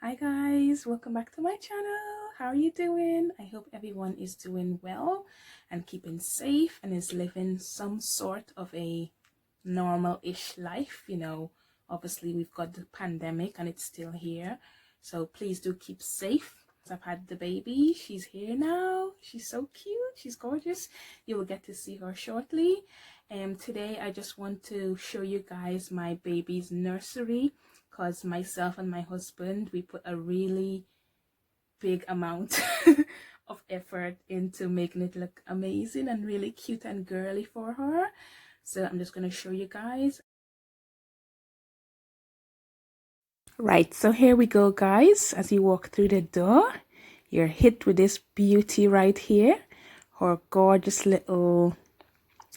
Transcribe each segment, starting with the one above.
Hi guys, welcome back to my channel. How are you doing? I hope everyone is doing well and keeping safe and is living some sort of a normal-ish life. Obviously we've got the pandemic and it's still here, so please do keep safe. I've had the baby. She's here now. She's so cute. She's gorgeous. You will get to see her shortly. Today I just want to show you guys my baby's nursery, because myself and my husband, we put a really big amount of effort into making it look amazing and really cute and girly for her. So I'm just going to show you guys. Right, so here we go guys. As you walk through the door, you're hit with this beauty right here. Her gorgeous little,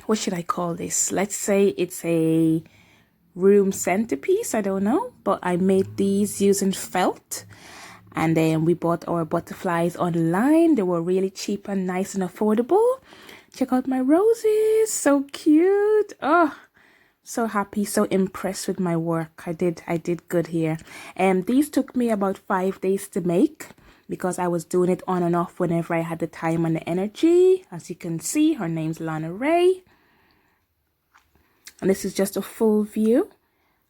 what should I call this? Let's say it's a room centerpiece. I don't know, but I made these using felt, and then we bought our butterflies online. They were really cheap and nice and affordable. Check out my roses, so cute. Oh, so happy, so impressed with my work. I did good here. And these took me about 5 days to make, because I was doing it on and off whenever I had the time and the energy. As you can see, her name's Lana Ray. And this is just a full view.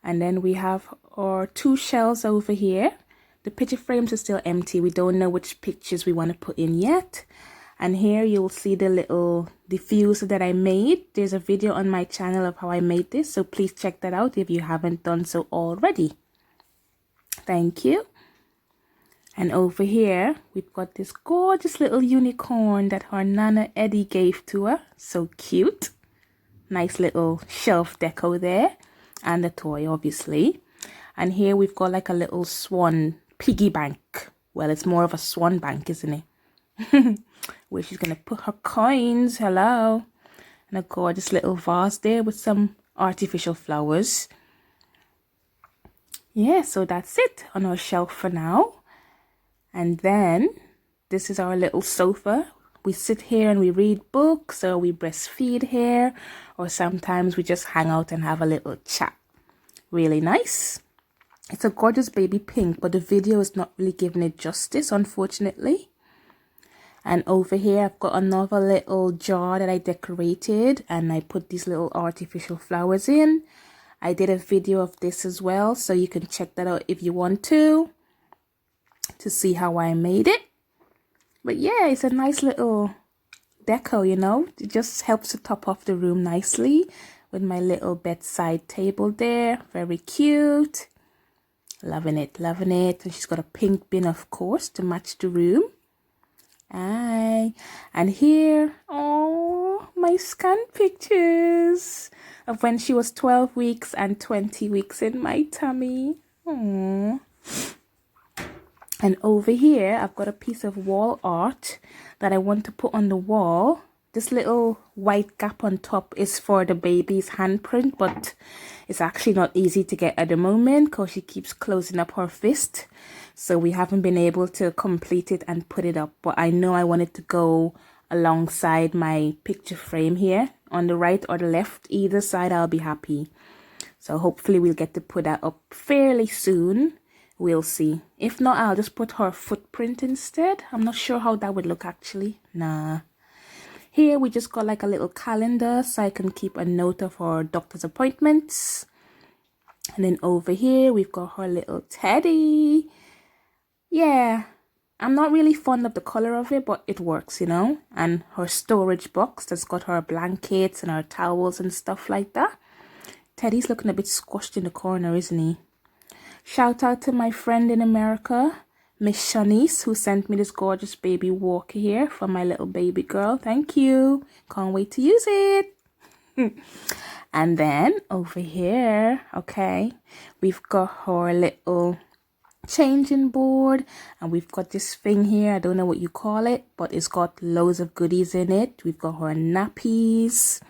And then we have our 2 shells over here. The picture frames are still empty. We don't know which pictures we want to put in yet. And here you'll see the little diffuser that I made. There's a video on my channel of how I made this, so please check that out if you haven't done so already. Thank you. And over here, we've got this gorgeous little unicorn that her Nana Eddie gave to her. So cute. Nice little shelf deco there. And the toy, obviously. And here we've got like a little swan piggy bank. Well, it's more of a swan bank, isn't it? Where she's going to put her coins. Hello. And a gorgeous little vase there with some artificial flowers. Yeah, so that's it on our shelf for now. And then this is our little sofa. We sit here and we read books, or we breastfeed here, or sometimes we just hang out and have a little chat. Really nice. It's a gorgeous baby pink, but the video is not really giving it justice, unfortunately. And over here I've got another little jar that I decorated, and I put these little artificial flowers in. I did a video of this as well, so you can check that out if you want to see how I made it. But yeah, it's a nice little deco, It just helps to top off the room nicely with my little bedside table there. Very cute. Loving it, loving it. And she's got a pink bin, of course, to match the room. Aye. And here, oh, my scan pictures of when she was 12 weeks and 20 weeks in my tummy. Aww. And over here, I've got a piece of wall art that I want to put on the wall. This little white gap on top is for the baby's handprint, but it's actually not easy to get at the moment because she keeps closing up her fist. So we haven't been able to complete it and put it up. But I know I want it to go alongside my picture frame here. On the right or the left, either side, I'll be happy. So hopefully we'll get to put that up fairly soon. We'll see. If not, I'll just put her footprint instead. I'm not sure how that would look actually. Nah. Here we just got like a little calendar so I can keep a note of her doctor's appointments. And then over here we've got her little teddy. Yeah, I'm not really fond of the color of it, but it works, And her storage box that's got her blankets and her towels and stuff like that. Teddy's looking a bit squashed in the corner, isn't he? Shout out to my friend in America, Miss Shanice, who sent me this gorgeous baby walker here for my little baby girl. Thank you. Can't wait to use it. And then over here, okay, we've got her little changing board, and we've got this thing here. I don't know what you call it, but it's got loads of goodies in it. We've got her nappies.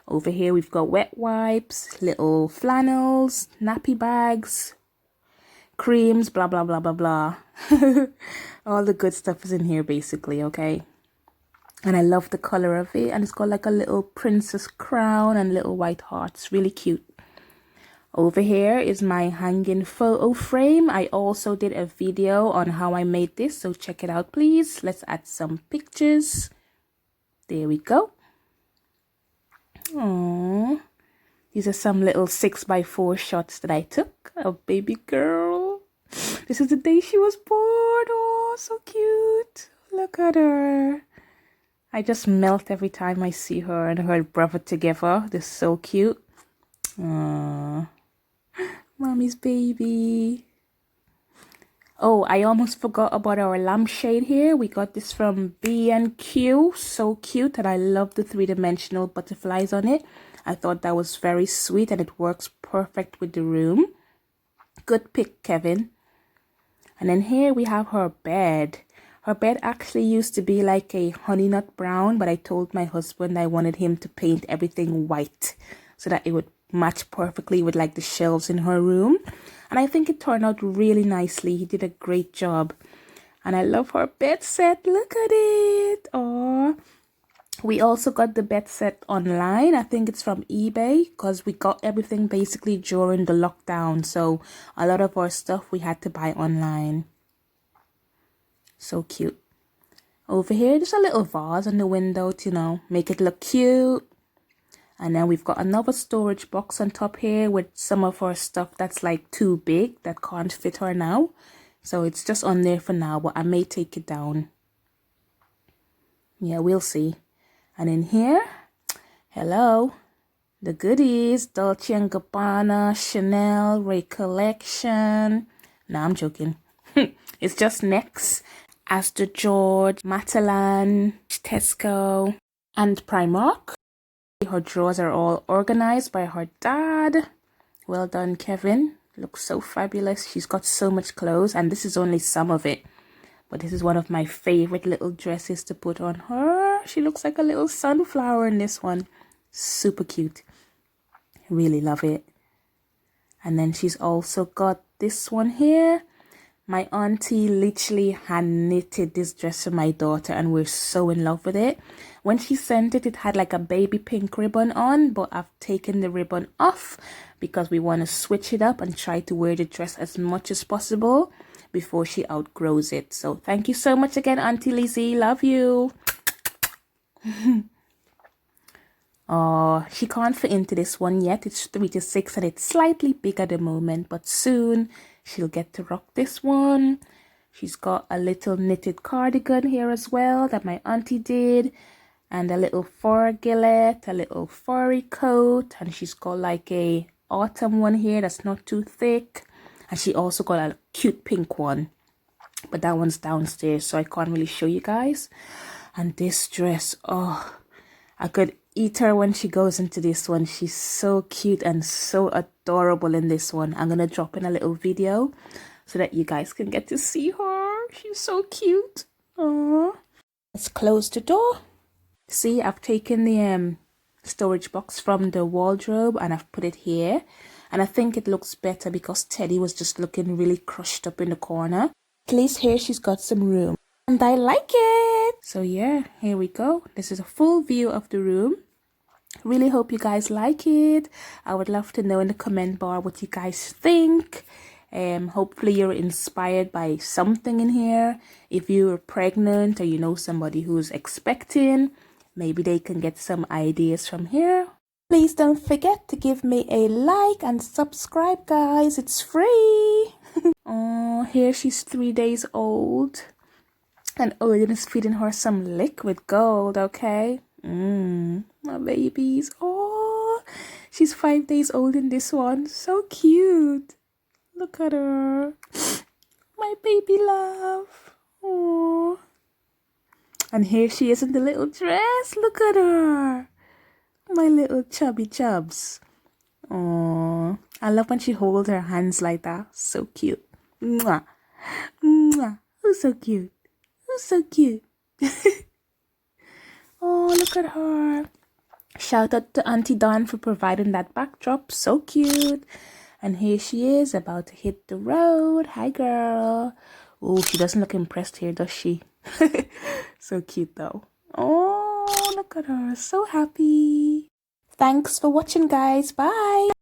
Over here, we've got wet wipes, little flannels, nappy bags, creams, blah blah blah blah blah. All the good stuff is in here basically, okay? And I love the color of it, and it's got like a little princess crown and little white hearts. Really cute. Over here is my hanging photo frame. I also did a video on how I made this, so check it out please. Let's add some pictures. There we go. Aww. These are some little 6x4 shots that I took of baby girl. This is the day she was born. Oh, so cute. Look at her. I just melt every time I see her and her brother together. They're so cute. Aww. Mommy's baby. Oh, I almost forgot about our lampshade here. We got this from B&Q. So cute, and I love the three-dimensional butterflies on it. I thought that was very sweet and it works perfect with the room. Good pick, Kevin. And then here we have her bed. Her bed actually used to be like a honey nut brown, but I told my husband I wanted him to paint everything white so that it would match perfectly with like the shelves in her room. And I think it turned out really nicely. He did a great job. And I love her bed set. Look at it. Oh, we also got the bed set online. I think it's from eBay because we got everything basically during the lockdown. So a lot of our stuff we had to buy online. So cute. Over here, there's a little vase on the window to, you know, make it look cute. And then we've got another storage box on top here with some of our stuff that's like too big that can't fit her now. So it's just on there for now, but I may take it down. Yeah, we'll see. And in here, hello, the goodies, Dolce & Gabbana, Chanel, Ray Collection. Nah, I'm joking. It's just Next, Astor George, Matalan, Tesco, and Primark. Her drawers are all organized by her dad. Well done, Kevin. Looks so fabulous. She's got so much clothes, and this is only some of it. But this is one of my favorite little dresses to put on her. She looks like a little sunflower in this one. Super cute. Really love it. And then she's also got this one here. My auntie literally hand knitted this dress for my daughter and we're so in love with it. When she sent it, it had like a baby pink ribbon on, but I've taken the ribbon off because we want to switch it up and try to wear the dress as much as possible before she outgrows it. So thank you so much again, Auntie Lizzie. Love you. Oh, she can't fit into this one yet. It's 3 to 6 and it's slightly big at the moment, but soon she'll get to rock this one. She's got a little knitted cardigan here as well that my auntie did, and a little fur gillet, a little furry coat, and she's got like a autumn one here that's not too thick, and she also got a cute pink one, but that one's downstairs so I can't really show you guys. And this dress, oh, I could eat her when she goes into this one. She's so cute and so adorable in this one. I'm gonna drop in a little video so that you guys can get to see her. She's so cute. Aww. Let's close the door. See, I've taken the storage box from the wardrobe and I've put it here, and I think it looks better because Teddy was just looking really crushed up in the corner. At least here she's got some room and I like it. So yeah, here we go. This is a full view of the room. Really hope you guys like it. I would love to know in the comment bar what you guys think. Hopefully you're inspired by something in here. If you're pregnant or you know somebody who's expecting, maybe they can get some ideas from here. Please don't forget to give me a like and subscribe, guys. It's free. Oh, here she's 3 days old. And Odin is feeding her some liquid gold, okay? My babies. Oh, she's 5 days old in this one. So cute. Look at her. My baby love. Oh. And here she is in the little dress. Look at her. My little chubby chubs. Oh, I love when she holds her hands like that. So cute. Mwah. Mwah. Who's so cute? Who's so cute? Oh, look at her. Shout out to Auntie Dawn for providing that backdrop. So cute. And here she is about to hit the road. Hi, girl. Oh, she doesn't look impressed here, does she? So cute, though. Oh, look at her. So happy. Thanks for watching, guys. Bye.